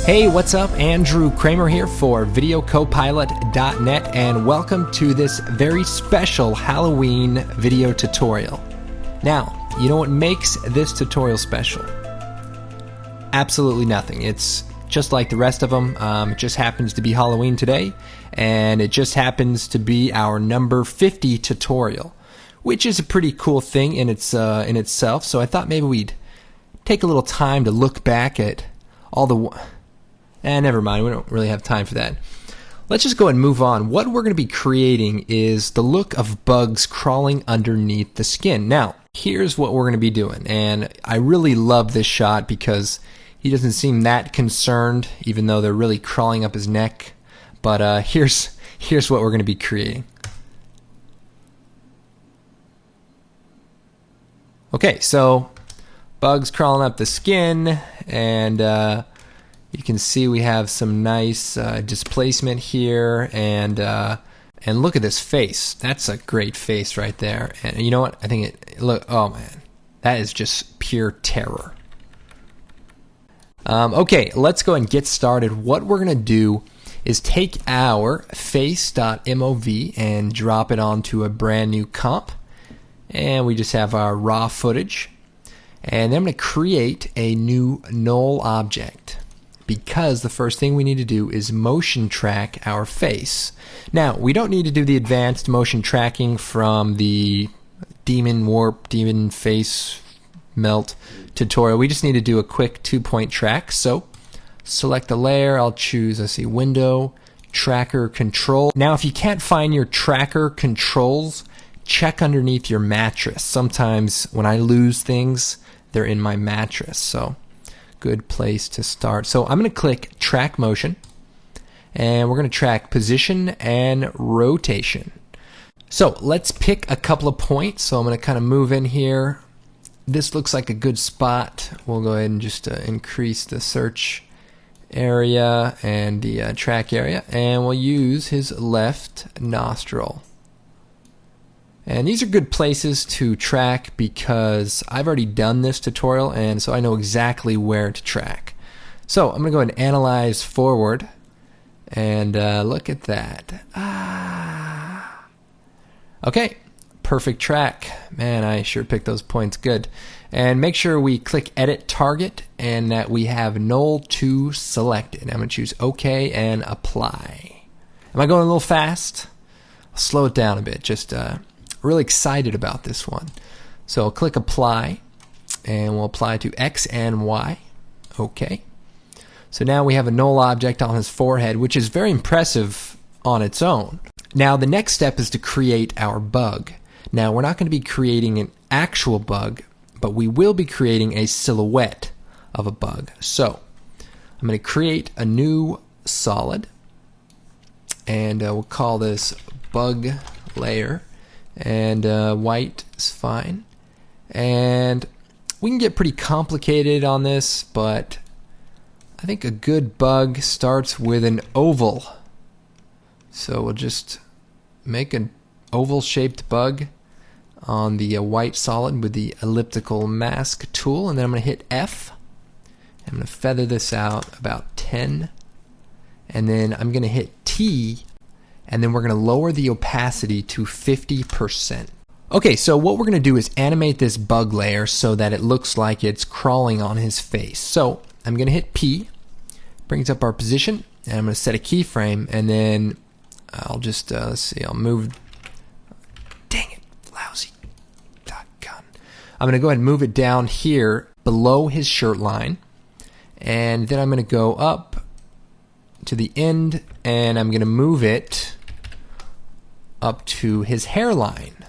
Hey, what's up? Andrew Kramer here for VideoCopilot.net, and welcome to this very special Halloween video tutorial. Now, you know what makes this tutorial special? Absolutely nothing. It's just like the rest of them. It just happens to be Halloween today, and it just happens to be our number 50 tutorial, which is a pretty cool thing in itself. So I thought maybe we'd take a little time to look back at all the... never mind, we don't really have time for that. Let's just go ahead and move on. What we're going to be creating is the look of bugs crawling underneath the skin. Now, here's what we're going to be doing, and I really love this shot because he doesn't seem that concerned, even though they're really crawling up his neck. But here's what we're going to be creating. Okay, so bugs crawling up the skin, and you can see we have some nice displacement here, and look at this face. That's a great face right there. And you know what? I think oh man, that is just pure terror. Okay, let's go and get started. What we're gonna do is take our face.mov and drop it onto a brand new comp, and we just have our raw footage, and then I'm gonna create a new null object, because the first thing we need to do is motion track our face. Now, we don't need to do the advanced motion tracking from the demon face melt tutorial. We just need to do a quick 2-point track. So select the layer. I'll choose, let's see, window, tracker, control. Now, if you can't find your tracker controls, check underneath your mattress. Sometimes when I lose things, they're in my mattress. So good place to start. So I'm going to click track motion, and we're going to track position and rotation. So let's pick a couple of points. So I'm going to kind of move in here. This looks like a good spot. We'll go ahead and just increase the search area and the track area, and we'll use his left nostril. And these are good places to track because I've already done this tutorial, and so I know exactly where to track. So I'm going to go ahead and analyze forward, and look at that. Okay, perfect track. Man, I sure picked those points good. And make sure we click Edit Target and that we have Null 2 selected. I'm going to choose OK and Apply. Am I going a little fast? I'll slow it down a bit. Just really excited about this one. So I'll click Apply, and we'll apply to X and Y. Okay. So now we have a null object on his forehead, which is very impressive on its own. Now the next step is to create our bug. Now we're not going to be creating an actual bug, but we will be creating a silhouette of a bug. So I'm going to create a new solid, and we'll call this bug layer. And white is fine, and we can get pretty complicated on this, but I think a good bug starts with an oval. So we'll just make an oval shaped bug on the white solid with the elliptical mask tool, and then I'm going to hit F. I'm going to feather this out about 10, and then I'm going to hit T, and then we're going to lower the opacity to 50%. Okay, so what we're going to do is animate this bug layer so that it looks like it's crawling on his face. So I'm going to hit P, brings up our position, and I'm going to set a keyframe, and then I'll just, let's see, I'll move, dang it, lousy gun. I'm going to go ahead and move it down here below his shirt line, and then I'm going to go up to the end, and I'm going to move it up to his hairline,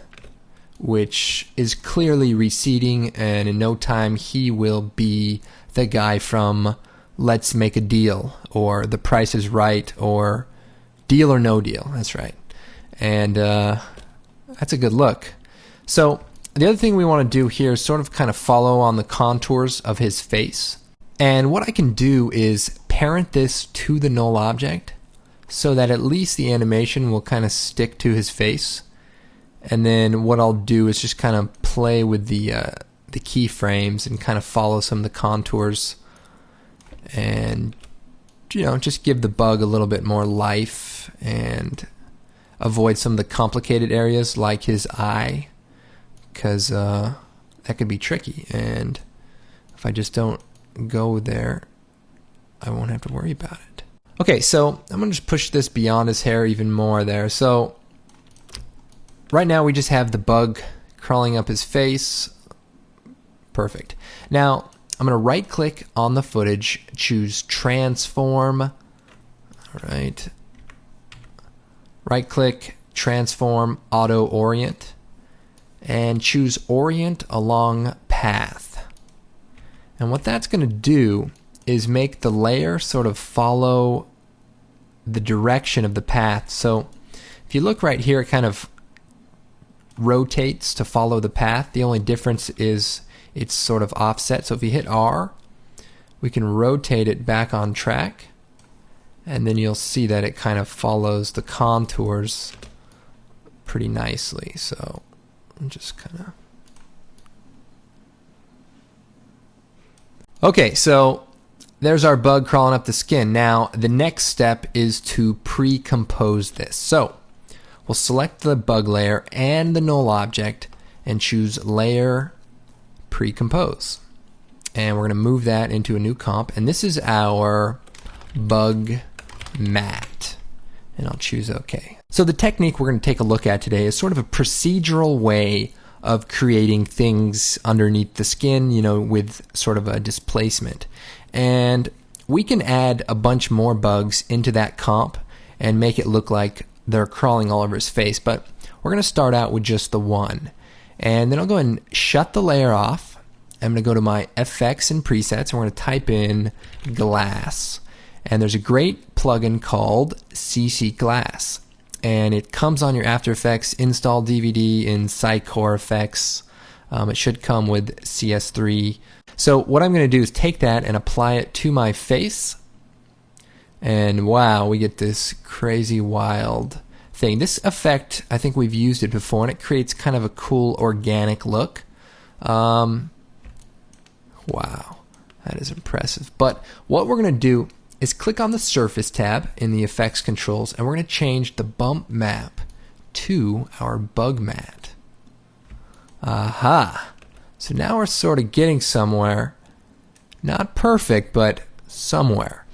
which is clearly receding, and in no time he will be the guy from Let's Make a Deal, or The Price is Right, or Deal or No Deal. That's right. And that's a good look. So the other thing we want to do here is sort of kind of follow on the contours of his face. And what I can do is parent this to the null object, so that at least the animation will kind of stick to his face. And then what I'll do is just kind of play with the keyframes and kind of follow some of the contours and just give the bug a little bit more life and avoid some of the complicated areas like his eye, because that could be tricky, and if I just don't go there, I won't have to worry about it. Okay, so I'm going to just push this beyond his hair even more there. So right now we just have the bug crawling up his face. Perfect. Now I'm going to right click on the footage, choose transform. All right. Right click, transform, auto orient, and choose orient along path. And what that's going to do is make the layer sort of follow the direction of the path. So if you look right here, it kind of rotates to follow the path. The only difference is it's sort of offset. So if you hit R, we can rotate it back on track, and then you'll see that it kind of follows the contours pretty nicely. So I'm just kind of... Okay, so there's our bug crawling up the skin. Now the next step is to pre-compose this. So we'll select the bug layer and the null object and choose layer pre-compose. And we're going to move that into a new comp, and this is our bug mat. And I'll choose OK. So the technique we're going to take a look at today is sort of a procedural way of creating things underneath the skin, with sort of a displacement. And we can add a bunch more bugs into that comp and make it look like they're crawling all over his face. But we're going to start out with just the one. And then I'll go ahead and shut the layer off. I'm going to go to my effects and presets, and we're going to type in glass. And there's a great plugin called CC Glass. And it comes on your After Effects install DVD in Cycore Effects. It should come with CS3. So what I'm going to do is take that and apply it to my face. And wow, we get this crazy wild thing. This effect, I think we've used it before, and it creates kind of a cool organic look. Wow, that is impressive. But what we're going to do is click on the Surface tab in the Effects controls, and we're going to change the bump map to our bug mat. Aha! So now we're sort of getting somewhere. Not perfect, but somewhere.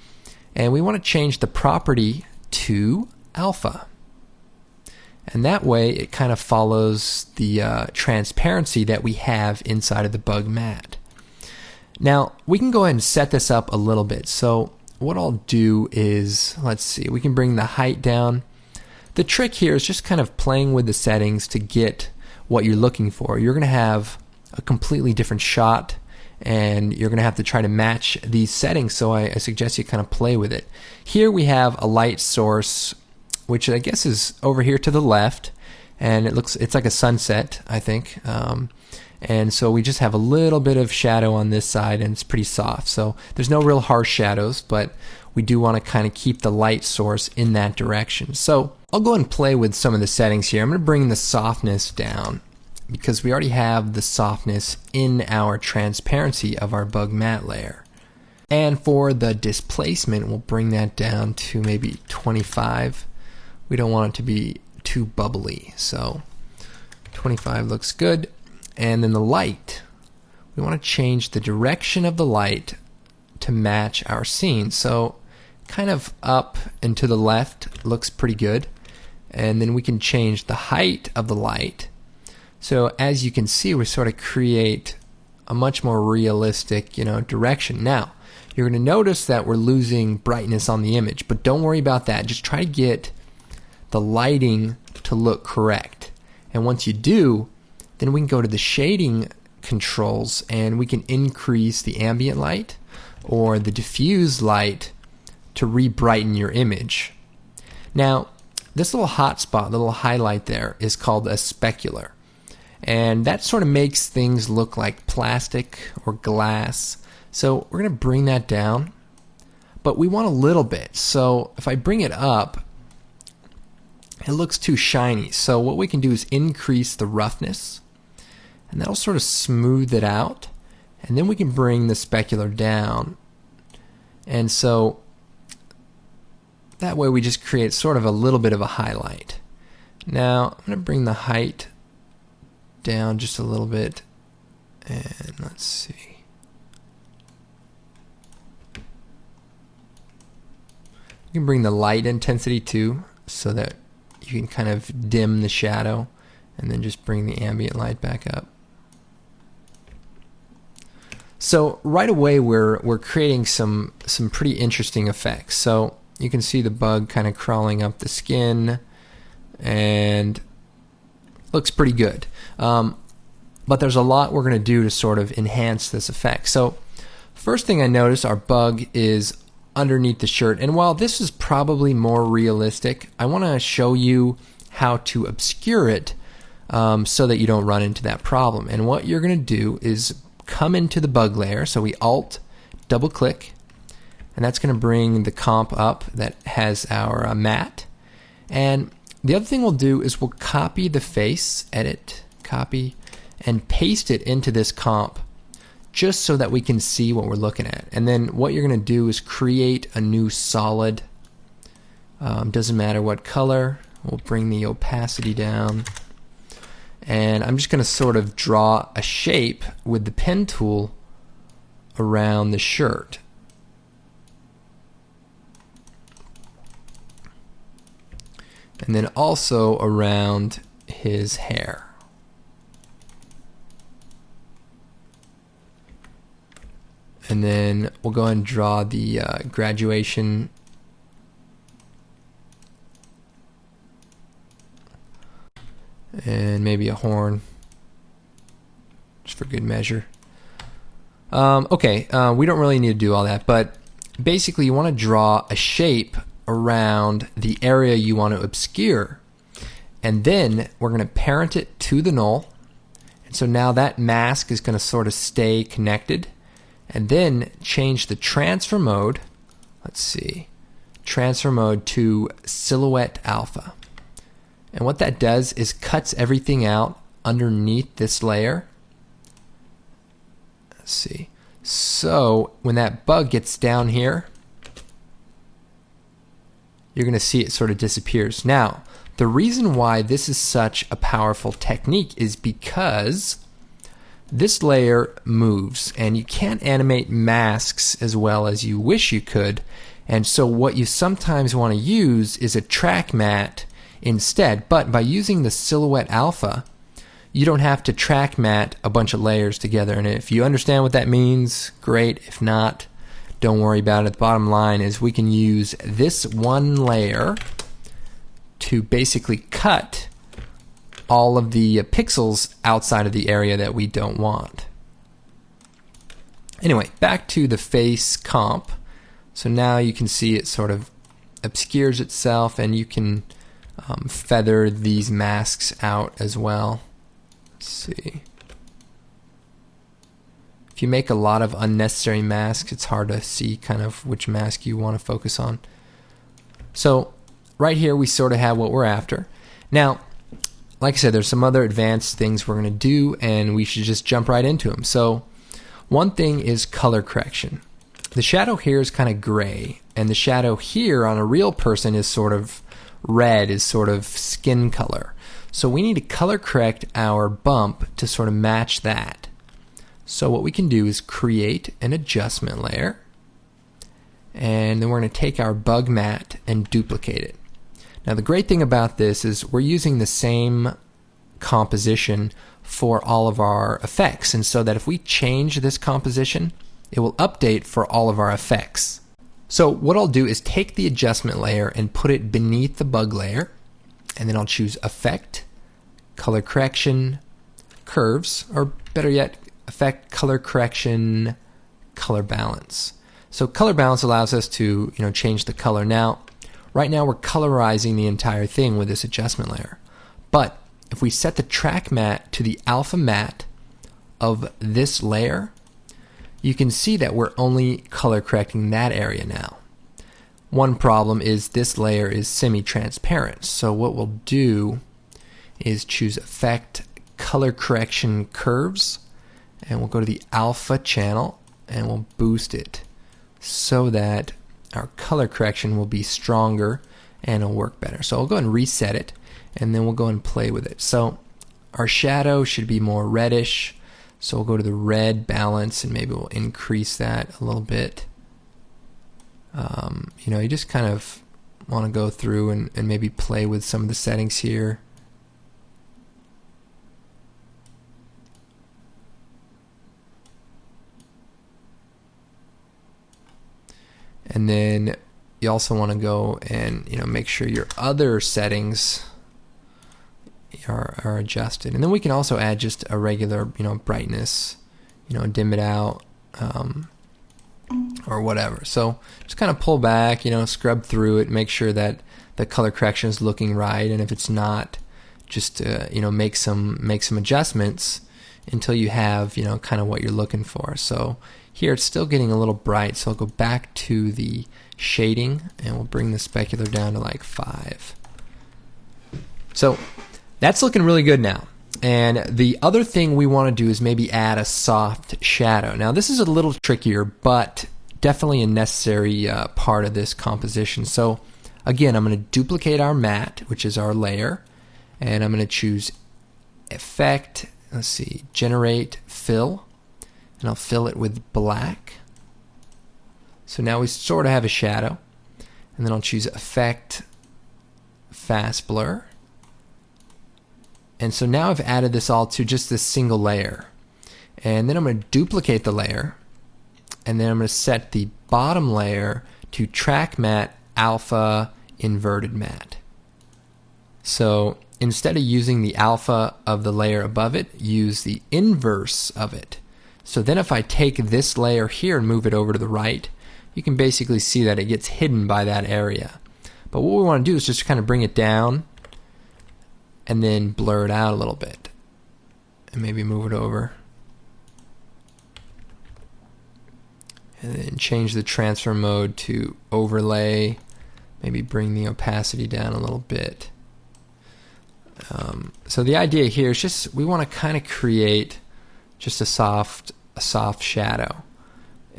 And we want to change the property to alpha. And that way it kind of follows the transparency that we have inside of the bug mat. Now we can go ahead and set this up a little bit. So what I'll do is, let's see, we can bring the height down. The trick here is just kind of playing with the settings to get what you're looking for. You're going to have a completely different shot, and you're going to have to try to match these settings, so I suggest you kind of play with it. Here we have a light source, which I guess is over here to the left, and it's like a sunset, I think. And so we just have a little bit of shadow on this side, and it's pretty soft. So there's no real harsh shadows, but we do want to kind of keep the light source in that direction. So I'll go and play with some of the settings here. I'm going to bring the softness down because we already have the softness in our transparency of our bug mat layer. And for the displacement, we'll bring that down to maybe 25. We don't want it to be too bubbly, so 25 looks good. And then the light, we want to change the direction of the light to match our scene. So kind of up and to the left looks pretty good. And then we can change the height of the light. So as you can see, we sort of create a much more realistic, direction. Now, you're going to notice that we're losing brightness on the image, but don't worry about that. Just try to get the lighting to look correct. And once you do, then we can go to the shading controls, and we can increase the ambient light or the diffuse light to re-brighten your image. Now, this little hotspot, the little highlight there, is called a specular. And that sort of makes things look like plastic or glass. So we're going to bring that down, but we want a little bit. So if I bring it up, it looks too shiny. So what we can do is increase the roughness, and that'll sort of smooth it out. And then we can bring the specular down. And so that way we just create sort of a little bit of a highlight. Now I'm going to bring the height down just a little bit, and let's see. You can bring the light intensity too, so that you can kind of dim the shadow, and then just bring the ambient light back up. So right away we're creating some pretty interesting effects. So you can see the bug kind of crawling up the skin, and looks pretty good. But there's a lot we're going to do to sort of enhance this effect. So first thing I noticed, our bug is underneath the shirt, and while this is probably more realistic, I want to show you how to obscure it so that you don't run into that problem. And what you're going to do is come into the bug layer. So we Alt double click, and that's going to bring the comp up that has our matte. And the other thing we'll do is we'll copy the face, edit, copy, and paste it into this comp just so that we can see what we're looking at. And then what you're going to do is create a new solid. Doesn't matter what color. We'll bring the opacity down. And I'm just going to sort of draw a shape with the pen tool around the shirt. And then also around his hair. And then we'll go ahead and draw the graduation. And maybe a horn, just for good measure. Okay, we don't really need to do all that, but basically you want to draw a shape around the area you want to obscure, and then we're going to parent it to the null, and so now that mask is going to sort of stay connected, and then change the transfer mode. Let's see, transfer mode to silhouette alpha. And what that does is cuts everything out underneath this layer. Let's see. So when that bug gets down here, you're going to see it sort of disappears. Now, the reason why this is such a powerful technique is because this layer moves, and you can't animate masks as well as you wish you could. And so what you sometimes want to use is a track matte instead. But by using the silhouette alpha, you don't have to track matte a bunch of layers together. And if you understand what that means, great. If not, don't worry about it. The bottom line is we can use this one layer to basically cut all of the pixels outside of the area that we don't want. Anyway, back to the face comp. So now you can see it sort of obscures itself, and you can feather these masks out as well. Let's see. If you make a lot of unnecessary masks, it's hard to see kind of which mask you want to focus on. So right here we sort of have what we're after. Now, like I said, there's some other advanced things we're going to do, and we should just jump right into them. So one thing is color correction. The shadow here is kind of gray, and the shadow here on a real person is sort of red, is sort of skin color. So we need to color correct our bump to sort of match that. So what we can do is create an adjustment layer, and then we're going to take our bug matte and duplicate it. Now the great thing about this is we're using the same composition for all of our effects, and so that if we change this composition, it will update for all of our effects. So what I'll do is take the adjustment layer and put it beneath the bug layer, and then I'll choose Effect, Color Correction, Curves, or better yet, Effect, Color Correction, Color Balance. So color balance allows us to change the color. Now, right now we're colorizing the entire thing with this adjustment layer. But if we set the track matte to the alpha matte of this layer, you can see that we're only color correcting that area now. One problem is this layer is semi-transparent. So what we'll do is choose Effect, Color Correction, Curves, and we'll go to the alpha channel and we'll boost it so that our color correction will be stronger and it'll work better. So I'll go ahead and reset it, and then we'll go and play with it. So our shadow should be more reddish, so we'll go to the red balance and maybe we'll increase that a little bit. You know, you just kind of want to go through and maybe play with some of the settings here. And then you also want to go and, you know, make sure your other settings are adjusted. And then we can also add just a regular, you know, brightness, you know, dim it out, or whatever. So just kind of pull back, you know, scrub through it, make sure that the color correction is looking right, and if it's not, just you know, make some adjustments until you have, you know, kind of what you're looking for. So here it's still getting a little bright, so I'll go back to the shading and we'll bring the specular down to like 5. So that's looking really good now. And the other thing we want to do is maybe add a soft shadow. Now this is a little trickier, but definitely a necessary part of this composition. So again, I'm going to duplicate our matte, which is our layer, and I'm going to choose Effect, let's see, Generate Fill, and I'll fill it with black. So now we sort of have a shadow, and then I'll choose Effect, Fast Blur. And so now I've added this all to just this single layer. And then I'm going to duplicate the layer, and then I'm going to set the bottom layer to Track Matte Alpha Inverted Matte. So instead of using the alpha of the layer above it, use the inverse of it. So then if I take this layer here and move it over to the right, you can basically see that it gets hidden by that area. But what we want to do is just kind of bring it down and then blur it out a little bit, and maybe move it over, and then change the transfer mode to overlay, maybe bring the opacity down a little bit. So the idea here is just we want to kind of create just a soft shadow,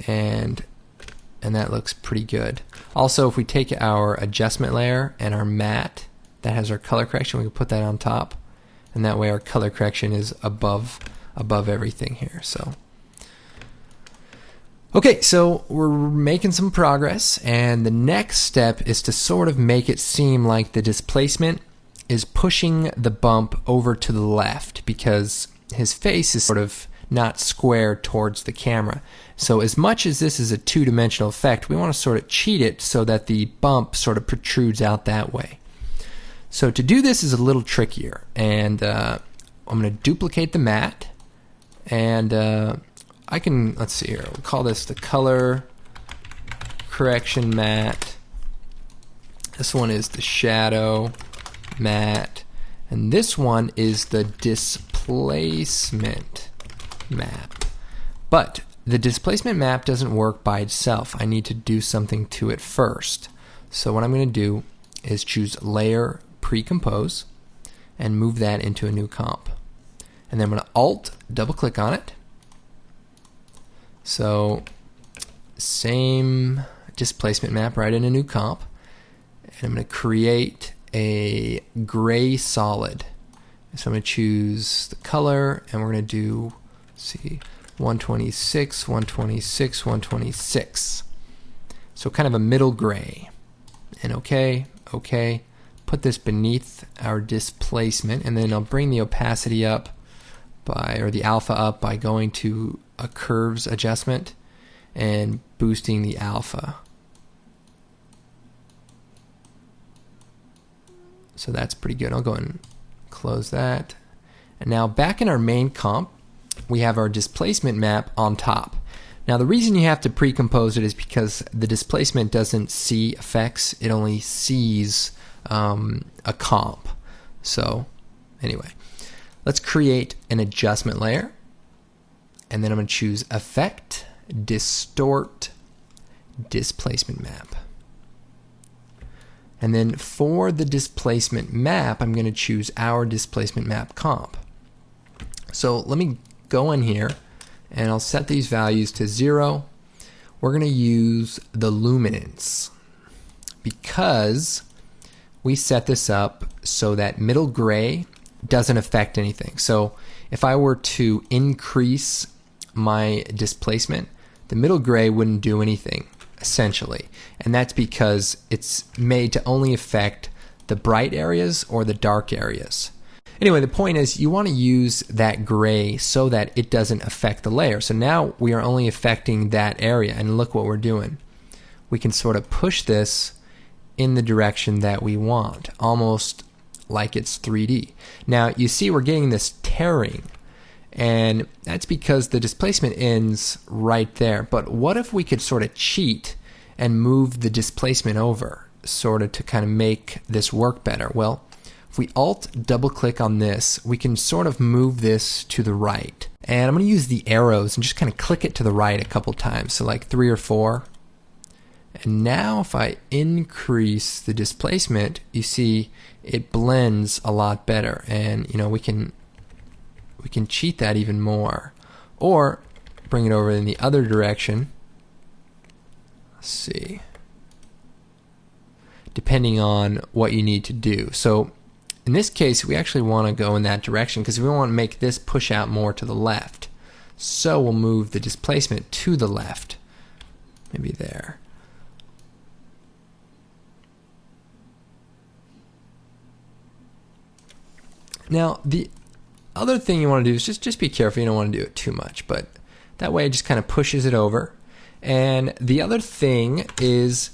and that looks pretty good. Also, if we take our adjustment layer and our matte that has our color correction, we can put that on top, and that way our color correction is above everything here. So okay, so we're making some progress, and the next step is to sort of make it seem like the displacement is pushing the bump over to the left, because his face is sort of not square towards the camera. So as much as this is a two-dimensional effect, we want to sort of cheat it so that the bump sort of protrudes out that way. So to do this is a little trickier, and I'm going to duplicate the matte, and I can, let's see here, we'll call this the color correction matte. This one is the shadow matte, and this one is the displacement map. But the displacement map doesn't work by itself. I need to do something to it first. So what I'm going to do is choose Layer, Pre-Compose, and move that into a new comp. And then I'm going to Alt, double click on it. So same displacement map right in a new comp. And I'm going to create a gray solid. So I'm going to choose the color, and we're going to do, let's see, 126, 126, 126. So kind of a middle gray. And okay. Put this beneath our displacement, and then I'll bring the opacity up or the alpha up by going to a curves adjustment and boosting the alpha. So that's pretty good. I'll go and close that. And now back in our main comp, we have our displacement map on top. Now the reason you have to pre-compose it is because the displacement doesn't see effects, it only sees a comp. So anyway, let's create an adjustment layer, and then I'm going to choose Effect, Distort, Displacement Map. And then for the displacement map, I'm going to choose our displacement map comp. So let me go in here, and I'll set these values to 0, we're going to use the luminance because we set this up so that middle gray doesn't affect anything. So if I were to increase my displacement, the middle gray wouldn't do anything, essentially. And that's because it's made to only affect the bright areas or the dark areas. Anyway, the point is you want to use that gray so that it doesn't affect the layer. So now we are only affecting that area, and look what we're doing. We can sort of push this in the direction that we want, almost like it's 3D. Now you see we're getting this tearing, and that's because the displacement ends right there. But what if we could sort of cheat and move the displacement over, sort of to kind of make this work better? Well, if we Alt double click on this, we can sort of move this to the right. And I'm going to use the arrows and just kind of click it to the right a couple times, so like 3 or 4. And now if I increase the displacement, you see it blends a lot better, and we can cheat that even more, or bring it over in the other direction. Let's see, depending on what you need to do. So in this case, we actually want to go in that direction because we want to make this push out more to the left. So we'll move the displacement to the left, maybe there. Now the other thing you want to do is just be careful. You don't want to do it too much, but that way it just kind of pushes it over. And the other thing is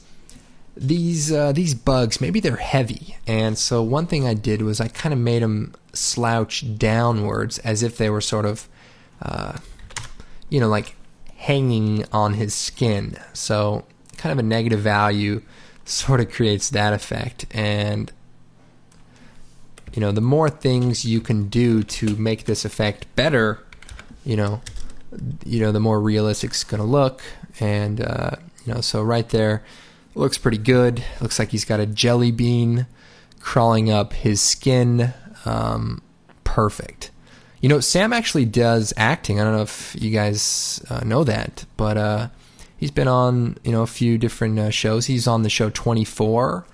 these bugs, maybe they're heavy, and so one thing I did was I kind of made them slouch downwards as if they were sort of like hanging on his skin. So kind of a negative value sort of creates that effect. And the more things you can do to make this effect better, the more realistic it's going to look. And so right there looks pretty good. Looks like he's got a jelly bean crawling up his skin. Perfect. Sam actually does acting. I don't know if you guys know that, but he's been on a few different shows. He's on the show 24.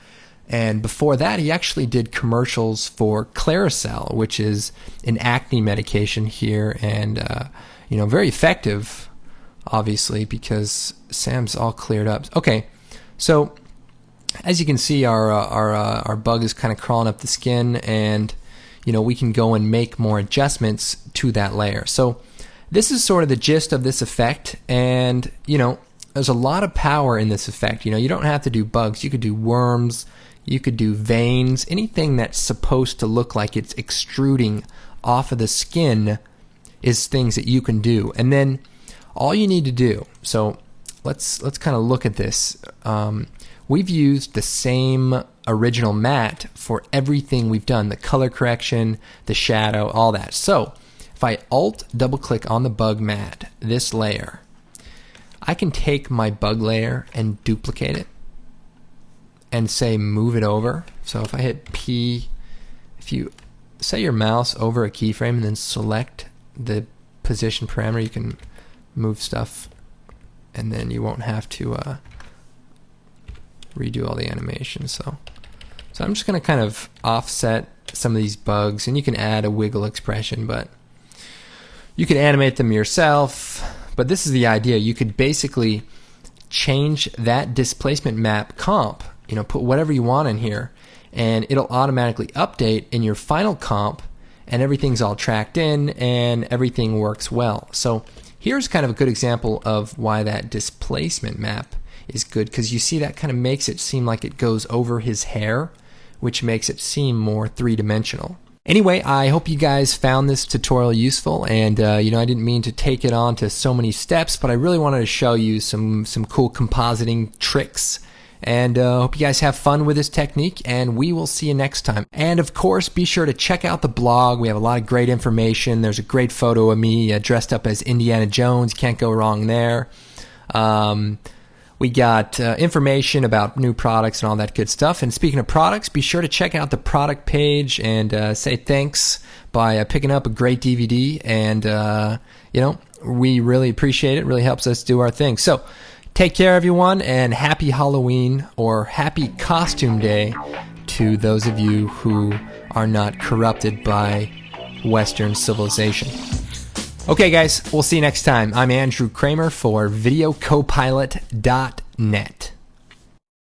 And before that, he actually did commercials for Claricel, which is an acne medication here, and very effective, obviously, because Sam's all cleared up. Okay, so as you can see, our bug is kind of crawling up the skin, and we can go and make more adjustments to that layer. So this is sort of the gist of this effect, and there's a lot of power in this effect. You don't have to do bugs. You could do worms. You could do veins, anything that's supposed to look like it's extruding off of the skin is things that you can do. And then all you need to do, so let's kind of look at this. We've used the same original matte for everything we've done, the color correction, the shadow, all that. So if I Alt double click on the bug matte, this layer, I can take my bug layer and duplicate it and say move it over. So if I hit P, if you set your mouse over a keyframe and then select the position parameter, you can move stuff, and then you won't have to redo all the animations. So I'm just going to kind of offset some of these bugs, and you can add a wiggle expression, but you can animate them yourself. But this is the idea. You could basically change that displacement map comp, put whatever you want in here, and it'll automatically update in your final comp, and everything's all tracked in and everything works well. So here's kind of a good example of why that displacement map is good, because you see that kind of makes it seem like it goes over his hair, which makes it seem more three-dimensional. Anyway, I hope you guys found this tutorial useful, and I didn't mean to take it on to so many steps, but I really wanted to show you some cool compositing tricks. And hope you guys have fun with this technique, and we will see you next time. And of course, be sure to check out the blog. We have a lot of great information. There's a great photo of me dressed up as Indiana Jones. Can't go wrong there. We got information about new products and all that good stuff. And speaking of products, be sure to check out the product page and say thanks by picking up a great DVD. And, we really appreciate it. It really helps us do our thing. So Take care, everyone, and happy Halloween or happy Costume Day to those of you who are not corrupted by Western civilization. Okay, guys, we'll see you next time. I'm Andrew Kramer for VideoCopilot.net.